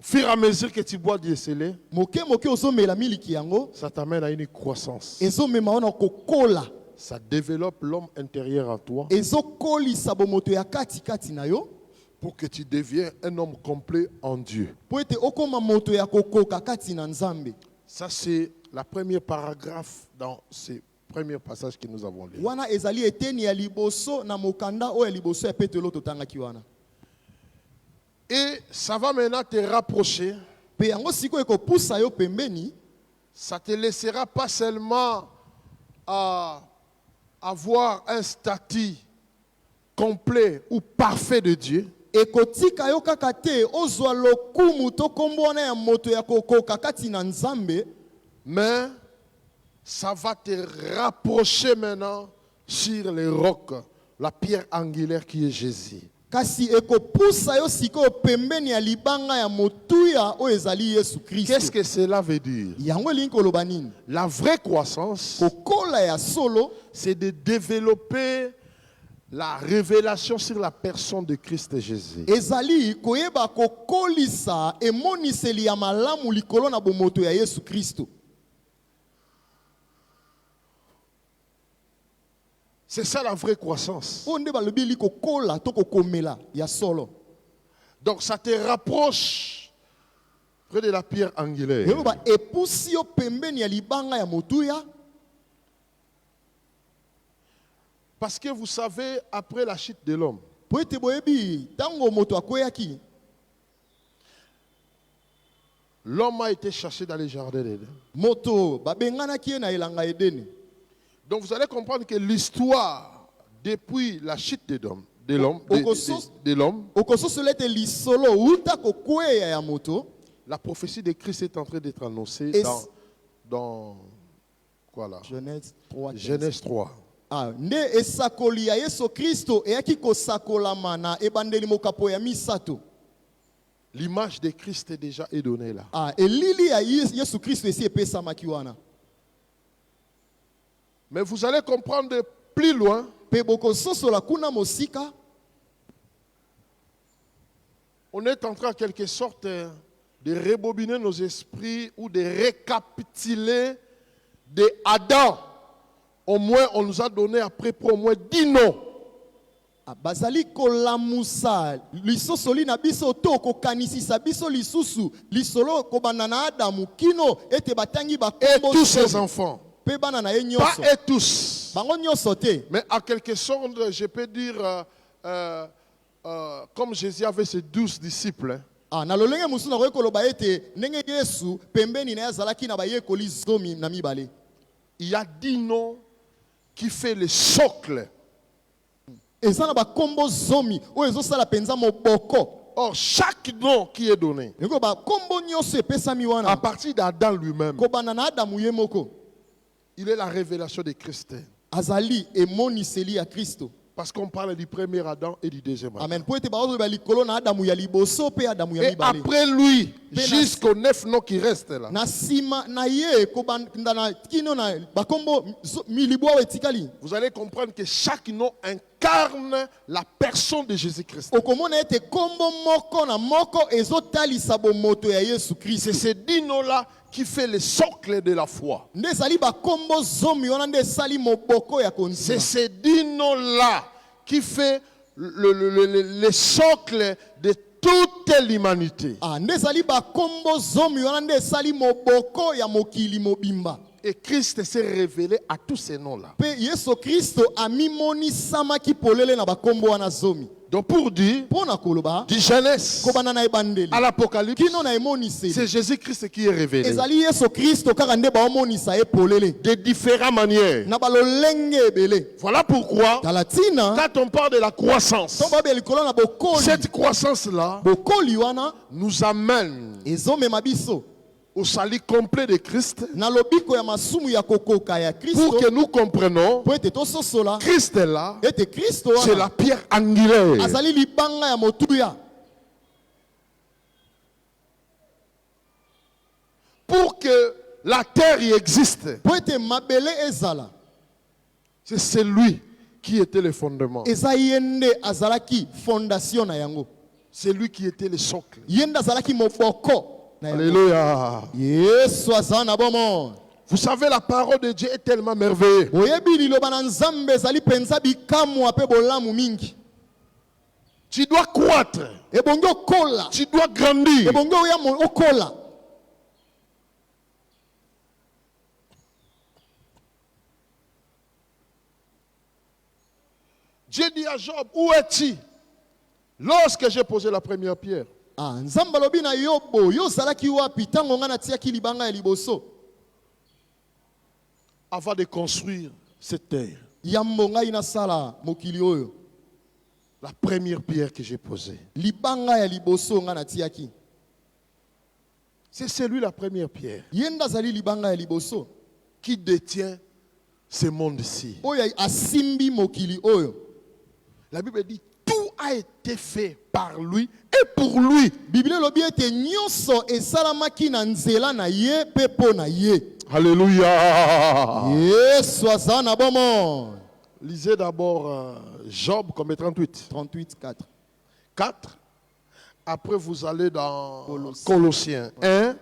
Au fur et à mesure que tu bois du esselé, ça t'amène à une croissance. Ça développe l'homme intérieur en toi pour que tu deviennes un homme complet en Dieu. Ça, c'est la première paragraphe dans ces premiers passages que nous avons lus. Et ça va maintenant te rapprocher. Ça te laissera pas seulement à avoir un statut complet ou parfait de Dieu, mais ça va te rapprocher maintenant sur les rocs, la pierre angulaire qui est Jésus. Qu'est-ce que cela veut dire? La vraie croissance, c'est de développer la révélation sur la personne de Christ Jésus. C'est ça la vraie croissance. Donc ça te rapproche près de la pierre angulaire. Parce que vous savez, après la chute de l'homme, l'homme a été chassé dans les jardins d'Éden. Donc vous allez comprendre que l'histoire, depuis la chute de l'homme, la prophétie de Christ est en train d'être annoncée dans quoi là? Genèse 3. L'image de Christ est déjà donnée là. Mais vous allez comprendre de plus loin on est en train en quelque sorte de rebobiner nos esprits ou de récapituler de Adam. Au moins, on nous a donné après pour au moins 10 noms. Et tous ses enfants. Pas et tous. Mais en quelque sorte, je peux dire, comme Jésus avait ses 12 disciples. Il y a 10 noms qui fait le socle. Or, chaque nom qui est donné, à partir d'Adam lui-même, il est la révélation de Christ. Parce qu'on parle du premier Adam et du deuxième Adam. Amen. Et après lui, jusqu'aux 9 noms qui restent là. Vous allez comprendre que chaque nom incarne la personne de Jésus-Christ. C'est ces 10 noms-là qui fait le socle de la foi. C'est ces 10 noms-là qui fait le socle de toute l'humanité. Et Christ s'est révélé à tous ces noms-là. Donc pour dire, du Genèse à l'Apocalypse, c'est Jésus-Christ qui est révélé. De différentes manières. Voilà pourquoi, quand on parle de la croissance, cette croissance-là nous amène au salut complet de Christ, pour que nous comprenions Christ est là, c'est la pierre angulaire. Pour que la terre y existe, c'est celui qui était le fondement. C'est lui qui était le socle. Yenda zalaki moboko. Alléluia. Yesu azana bomo. Vous savez, la parole de Dieu est tellement merveilleuse. Tu dois croître. Tu dois grandir. Dieu dit à Job, où es-tu? Lorsque j'ai posé la première pierre. Avant de construire cette terre. La première pierre que j'ai posée. C'est celui la première pierre. Qui détient ce monde-ci. La Bible dit tout a été fait par lui et pour lui. Alléluia. Lisez d'abord Job comme 38. 38, 4. 4. Après vous allez dans Colossiens 1.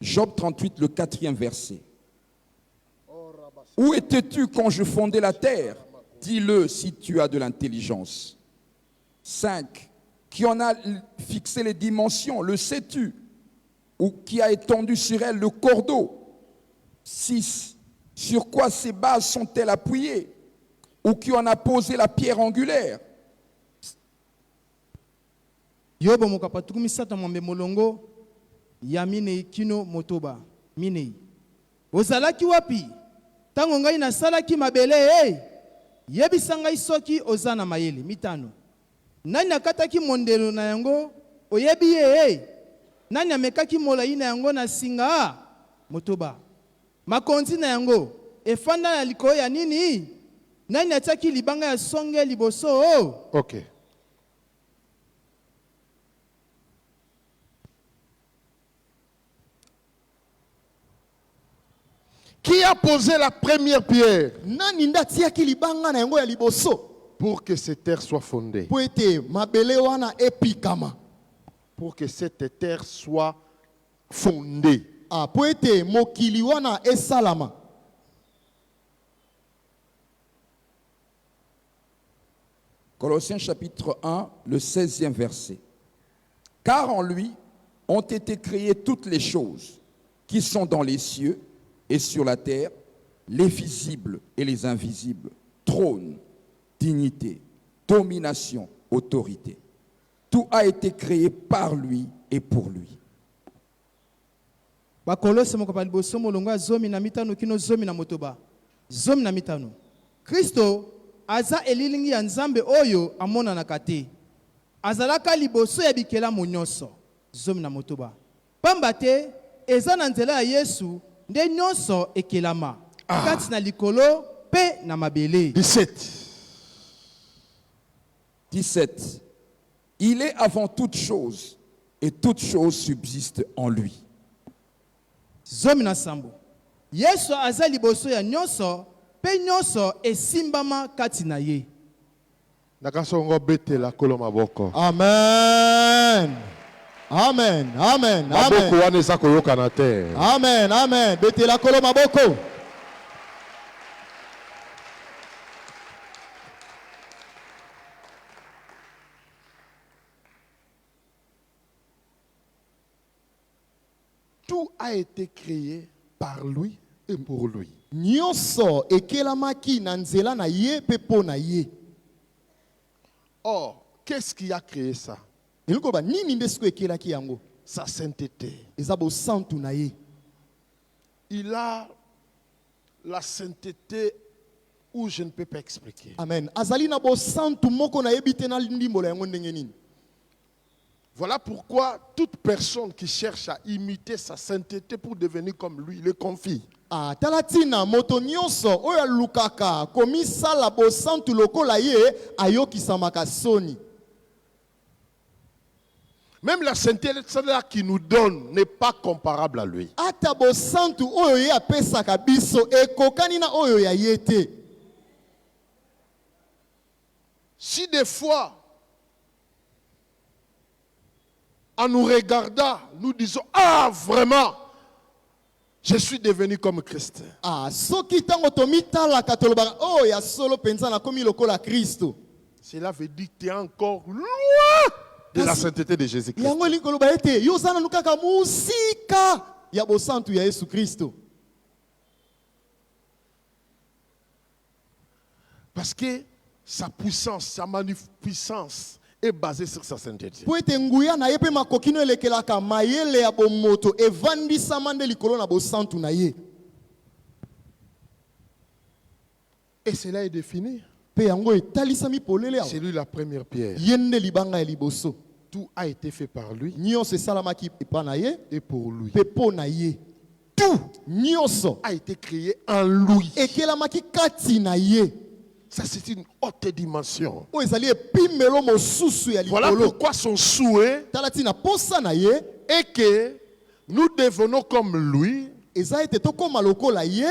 Job 38, le 4e verset. Où étais-tu quand je fondais la terre? Dis-le si tu as de l'intelligence. 5. Qui en a fixé les dimensions? Le sais-tu? Ou qui a étendu sur elle le cordeau? 6. Sur quoi ces bases sont-elles appuyées? Ou qui en a posé la pierre angulaire? Yobo mokapatuku misata mwambe molongo ya minei kino motoba minei. Ozalaki wapi? Tango ngai nasalaki mabele yebisa ngai soki oza na mayele mitano. Nani akataki mondelo na yango oyebi ye? Nani amekaki molai na yango na singa motoba? Makonzi na yango efanda na likolo ya nini? Nani atiaki libanga ya songe liboso? Ok. Qui a posé la première pierre pour que cette terre soit fondée? Pour que cette terre soit fondée. Colossiens chapitre 1, le 16e verset. Car en lui ont été créées toutes les choses qui sont dans les cieux et sur la terre, les visibles et les invisibles, trône, dignité, domination, autorité. Tout a été créé par lui et pour lui. Christo aza elilingi ya nzambe oyo amona na kate. Azalaka liboso ya bikela monyoso. Zomi na motoba. Pambate eza na nzela ya Yesu nde nyonso ekelama. Kati na likolo pe na mabele. 17. Il est avant toute chose et toute chose subsiste en lui. Zomi na sambo. Yesu aza liboso ya nyonso pe nyonso esimbama kati na ye. Amen. Amen. Amen. Amen. Amen. Amen. Bete la kolo maboko. Tout a été créé par lui et pour lui. Nyonso ekelamaki na nzela na ye pe po na ye. Or, qu'est-ce qui a créé ça? Sa sainteté. Il a la sainteté où je ne peux pas expliquer. Amen. Voilà pourquoi toute personne qui cherche à imiter sa sainteté pour devenir comme lui, le confie. Talatina moto nyonso oya lukaka komisa la bo santu lokola ye ayoki samaka soni. Même la sainteté qui nous donne n'est pas comparable à lui. Ata bo santu oyo ye apesaka biso ekokani na oyo ya yete. Si des fois, en nous regardant, nous disons, ah vraiment, je suis devenu comme Christ. Ah, soki tango tomita la katolobaka, oh ya solo penza na komi lokola Kristo. Cela veut dire que tu es encore loin de la sainteté de Jésus-Christ. Yango likoloba ete yo zana nukaka musika ya bosantu ya Yesu Kristo. Parce que sa puissance, sa magnificence est basée sur sa sainteté. Po ete nguya na ye pe makokino elekelaka mayele ya bomoto evandisama nde likolo na bosantu na ye. Et cela est défini. Pe yango etalisami polele awa. C'est lui la première pierre. Yende libanga ya liboso. Tout a été fait par lui Nyonso esalamaki epa na ye et pour lui. pe po na ye. Tout nyonso A été créé en lui. ekelamaki kati na ye. Ça, c'est une haute dimension. O ezali epimelo mosusu ya Voilà likolo. pourquoi son souhait Tala tina posa na ye est que nous devenons comme lui eza ete tokoma lokola ye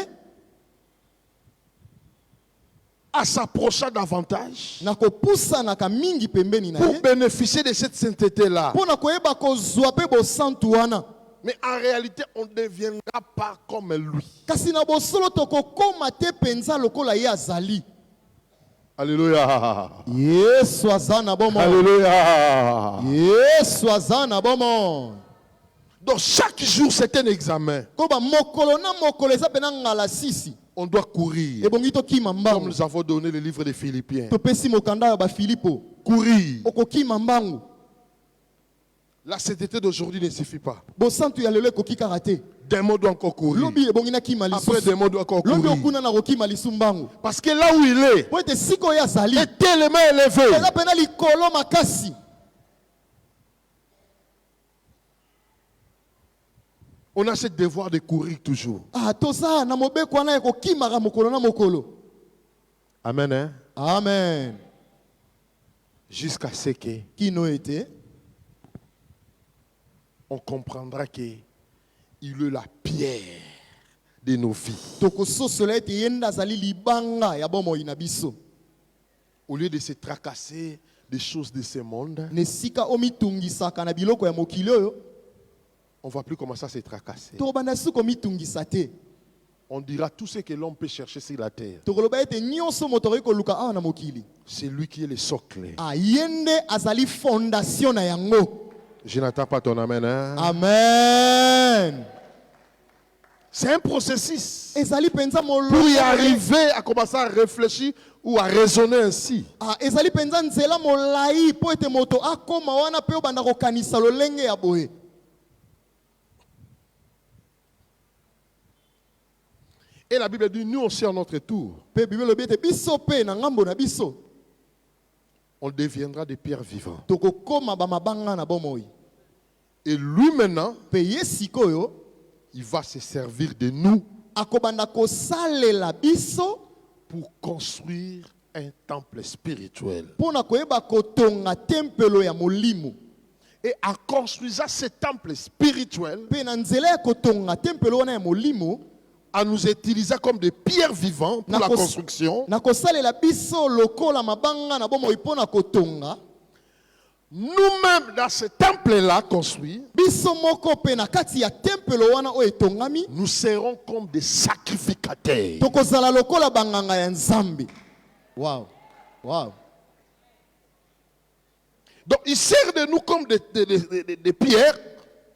en s'approchant davantage na kopusanaka mingi pembeni na pour ye bénéficier de cette sainteté-là. mpo na koyeba kozwa mpe bosantu wana. Mais en réalité, on ne deviendra pas comme lui. Kasi na bosolo tokokoma te penza lokola ye azali. Alléluia. Yesu aza na bomoi. Alléluia. Yesu aza na bomoi. Donc chaque jour, c'est un examen. Koba mokolo na mokolo eza pena ngala sisi. On doit courir. Ebongi tokima Comme mbangu. nous avons donné le livre des Philippiens. Topesi mokanda ya bafilipo. Courir. Okokima mbangu. La sainteté d'aujourd'hui ne suffit pas. Bosantu ya lelo ekoki kaka te. Des mots doivent encore courir. Lobi ebongi na kima Après, lisusu. des mots doivent encore Lobi courir. okuna na kokima lisu mbangu. Parce que là où il est, Po ete siko ye azali. est tellement élevé. Eza pena likolo makasi. On a ce devoir de courir toujours. Ah, toza na mobeko wana ekokimaka mokolo na mokolo. Amen. Hein? Amen. Jusqu'à ce que Kino ete on comprendra que il est la pierre de nos vies. tokososola ete ye nde azali libanga ya bomoi na biso. Au lieu de se tracasser des choses de ce monde, Na esika omitungisaka na biloko ya mokili oyo on ne va plus commencer à se tracasser. tokobanda suki omitungisa te. On dira tout ce que l'homme peut chercher sur la terre. Tokoloba ete nyonso moto akoki koluka awa na mokili. C'est lui qui est le socle. Ah, ye nde azali fondation na yango. Je n'attends pas ton amen. Hein? Amen. C'est un processus. Ezali penza Pour y molongo. arriver à commencer à réfléchir ou à raisonner ainsi, Ah, ezali penza nzela molai po ete moto akoma wana pe obanda kokanisa lolenge ya boye. et la Bible dit, nous aussi à notre tour, Pe Bible lobi ete biso pe na ngambo na biso on deviendra des pierres vivantes. tokokoma bamabanga na bomoi. Et lui maintenant, Pe ye sikoyo il va se servir de nous akobanda kosalela biso pour construire un temple spirituel. mpo na koyeba kotonga tempelo ya molimo. Et en construisant ce temple spirituel, Pe na nzela ya kotonga tempelo wana ya molimo en nous utilisant comme des pierres vivantes pour la construction, na kosalela biso lokola mabanga na bomoi mpo na kotonga nous-mêmes dans ce temple-là construit, biso moko pe na kati ya tempelo wana oyo etongami nous serons comme des sacrificateurs. tokozala lokola banganga ya nzambe. Wow. Wow. Donc il sert de nous comme des pierres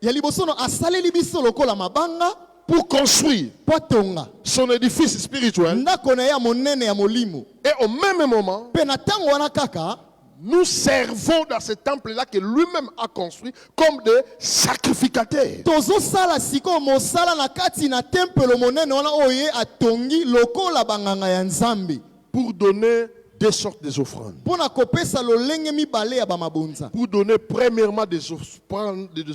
Ya liboso no asaleli biso lokola mabanga pour construire po tonga son édifice spirituel. ndako na ya monene ya molimo. Et au même moment, Pe na tango wana kaka nous servons dans ce temple-là que lui-même a construit comme des sacrificateurs. tozosala sikoyo mosala na kati na tempelo monene wana oyo ye atongi lokola banganga ya nzambe Pour donner deux sortes d'offrandes. mpo na kopesa lolenge mibale ya bamabonza. Pour donner premièrement des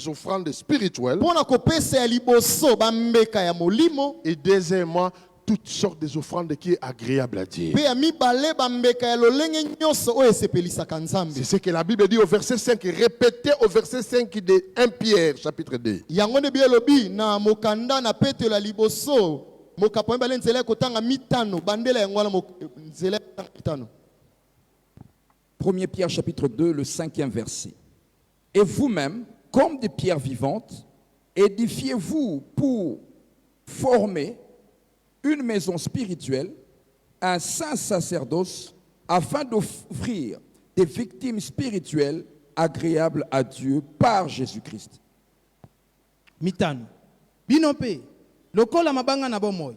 offrandes spirituelles Mpo na kopesa ya liboso bambeka ya molimo et deuxièmement toutes sortes d'offrandes qui est agréable à Dieu. pe ya mibale bambeka ya lolenge nyonso oyo esepelisaka nzambe. C'est ce que la Bible dit au verset 5, répété au verset 5 de 1 Pierre chapitre 2. Yango nde bi elobi na mokanda na petelo ya liboso mokapo mibale nzela ya kotanga mitano bandela yango wana nzela ya kotanga mitano. 1 Pierre chapitre 2, le 5e verset. Et vous-même, comme des pierres vivantes, édifiez-vous pour former une maison spirituelle, un saint sacerdoce, afin d'offrir des victimes spirituelles agréables à Dieu par Jésus-Christ. Mitano. Binope. Lokola mabanga na bomoy.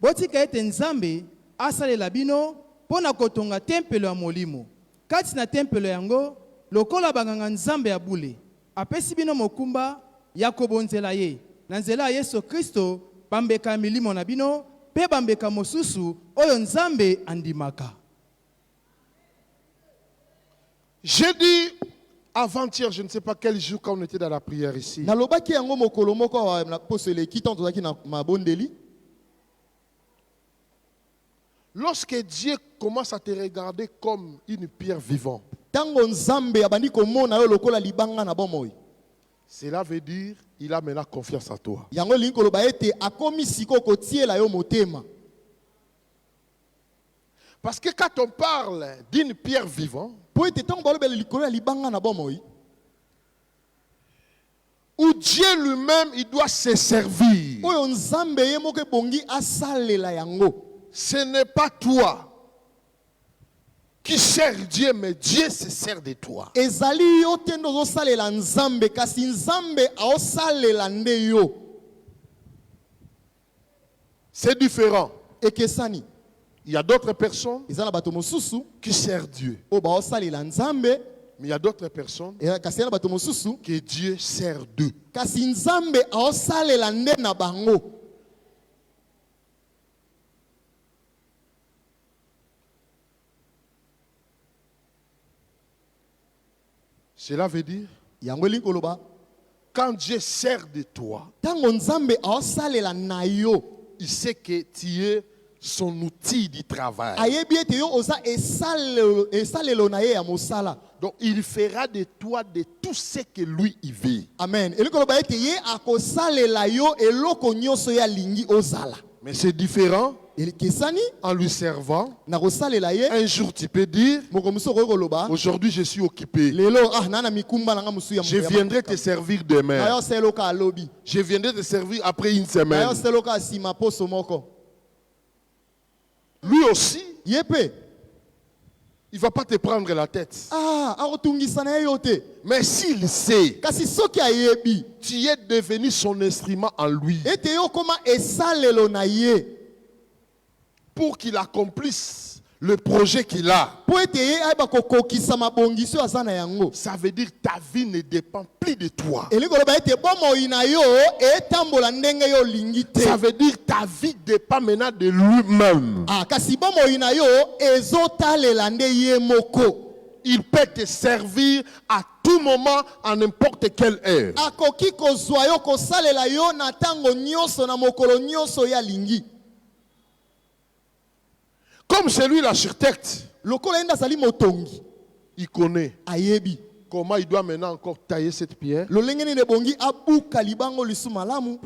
Botika ete nzambe asalela bino pona kotonga tempelo ya molimo. Kati na tempelo yango lokola banganga nzambe ya bule. Apesi bino mokumba ya kobonzela ye. Na nzela ya Yesu Kristo bambeka milimo na bino pe bambeka mosusu oyo nzambe andimaka. J'ai dit avant-hier, je ne sais pas quel jour, quand on était dans la prière ici. Lorsque Dieu commence à te regarder comme une pierre vivante, cela veut dire qu'il a maintenant confiance en toi. Parce que quand on parle d'une pierre vivante, où Dieu lui-même il doit se servir, ce n'est pas toi qui sers Dieu, mais Dieu se sert de toi. C'est différent. Il y a d'autres personnes qui servent Dieu. Mais il y a d'autres personnes que Dieu sert d'eux. Cela veut dire, quand Dieu sert de toi, il sait que tu es son outil du travail. Donc il fera de toi de tout ce que lui il veut. Amen. Mais c'est différent. En lui servant, un jour tu peux dire, aujourd'hui je suis occupé, je viendrai te servir demain, je viendrai te servir après une semaine. Lui aussi, il ne va pas te prendre la tête. Mais s'il sait, tu es devenu son instrument en lui, pour qu'il accomplisse le projet qu'il a. Ça veut dire que ta vie ne dépend plus de toi. Ça veut dire que ta vie dépend maintenant de lui-même. Il peut te servir à tout moment, à n'importe quelle heure. Comme c'est lui l'architecte, il connaît comment il doit maintenant encore tailler cette pierre pour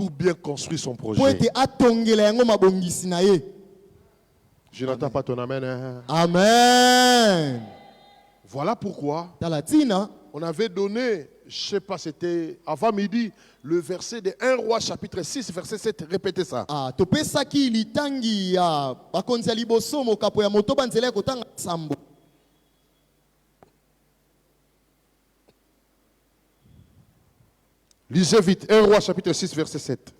bien construire son projet. Je n'entends pas ton amen. Hein? Amen. Voilà pourquoi on avait donné, je ne sais pas, c'était avant midi, le verset de 1 Roi chapitre 6, verset 7. Répétez ça. Lisez vite. 1 Roi chapitre 6, verset 7.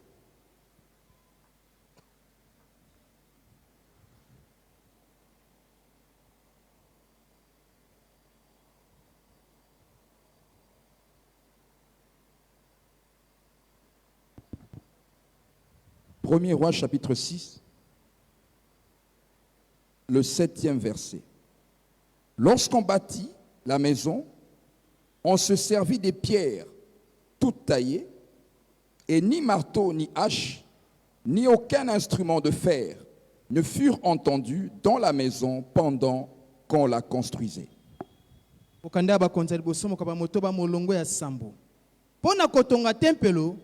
Premier Roi chapitre 6, le 7e verset. Lorsqu'on bâtit la maison, on se servit des pierres toutes taillées, et ni marteau, ni hache, ni aucun instrument de fer ne furent entendus dans la maison pendant qu'on la construisait. Pona kotonga tempelo,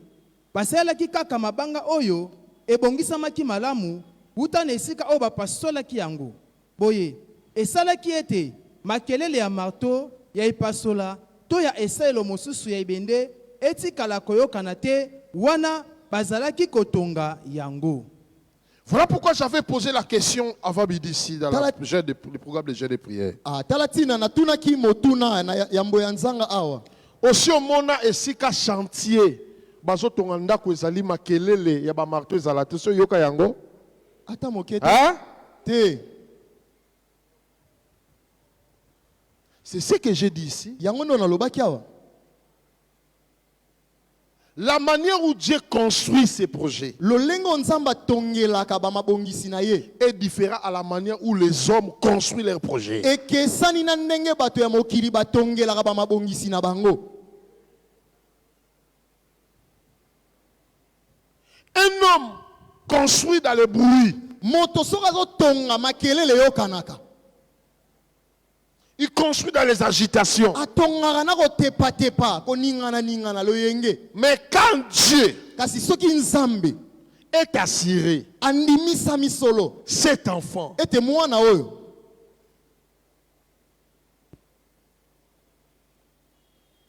basalaki kaka mabanga oyo ebongisamaki malamu uta na esika oyo bapasolaki yango. Boye, esalaki ete makelele ya marto ya ipasola to ya esaelo mosusu ya ibende etikala koyokana te wana bazalaki kotonga yango. Voilà pourquoi j'avais posé la question avant d'ici dans le programme de jeûne de prière. Aussi au mona esika chantier bazo tonganda ko ezali makelele ya ba marteau ezala te so yoka yango. Ata mokete. Hein? Te. C'est ce que j'ai dit ici. Yango no nalobaki awa. La manière où Dieu construit ses projets est différente à la manière où les hommes construisent leurs projets. Un homme construit dans le bruit. Il construit dans les agitations. Mais quand Dieu est assuré, cet enfant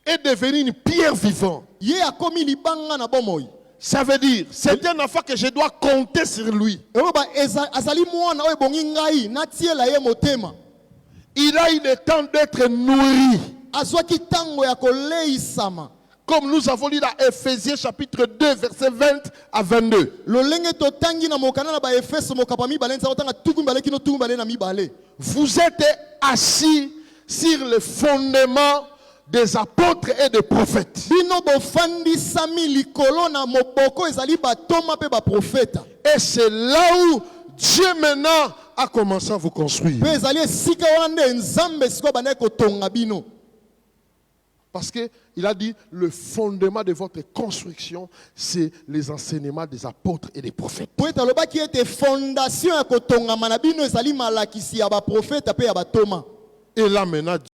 est devenu une pierre vivante. Ça veut dire, c'est un enfant que je dois compter sur lui. Il a eu le temps d'être nourri. Comme nous avons lu dans Ephésiens chapitre 2, verset 20 à 22. Vous êtes assis sur le fondement des apôtres et des prophètes. Et c'est là où Dieu maintenant a commencé à vous construire. Parce qu'il a dit, le fondement de votre construction, c'est les enseignements des apôtres et des prophètes. Et là maintenant,